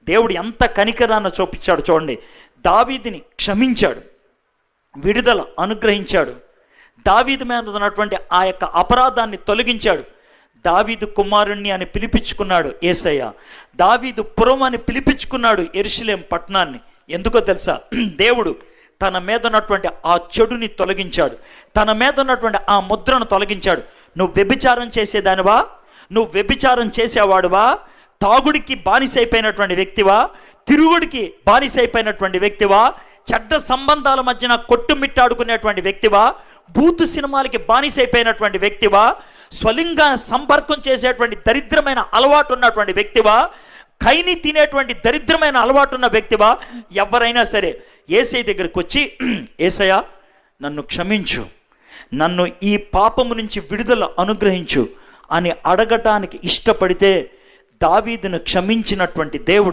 దేవుడు ఎంత కనికరాన్ని చూపించాడు చూడండి. దావీదుని క్షమించాడు, విడుదల అనుగ్రహించాడు, దావీదు మీద ఉన్నటువంటి ఆ యొక్క అపరాధాన్ని తొలగించాడు. దావీదు కుమారుణ్ణి అని పిలిపించుకున్నాడు యేసయ్య. దావీదు పురం అని పిలిపించుకున్నాడు యెరూషలేం పట్టణాన్ని. ఎందుకో తెలుసా? దేవుడు తన మీద ఉన్నటువంటి ఆ చెడుని తొలగించాడు, తన మీద ఉన్నటువంటి ఆ ముద్రను తొలగించాడు. నువ్వు వ్యభిచారం చేసేదానివా? నువ్వు వ్యభిచారం చేసేవాడువా? తాగుడికి బానిసైపోయినటువంటి వ్యక్తివా? తిరుగుడికి బానిసైపోయినటువంటి వ్యక్తివా? చెడ్డ సంబంధాల మధ్యన కొట్టుమిట్టాడుకునేటువంటి వ్యక్తివా? బూతు సినిమాలకి బానిసైపోయినటువంటి వ్యక్తివా? స్వలింగ సంపర్కం చేసేటువంటి దరిద్రమైన అలవాటు ఉన్నటువంటి వ్యక్తివా? కైని తినేటువంటి దరిద్రమైన అలవాటు ఉన్న వ్యక్తివా? ఎవరైనా సరే యేసయ్య దగ్గరికి వచ్చి, యేసయ్య నన్ను క్షమించు, నన్ను ఈ పాపము నుంచి విడుదల అనుగ్రహించు అని అడగటానికి ఇష్టపడితే దావీదును క్షమించినటువంటి దేవుడు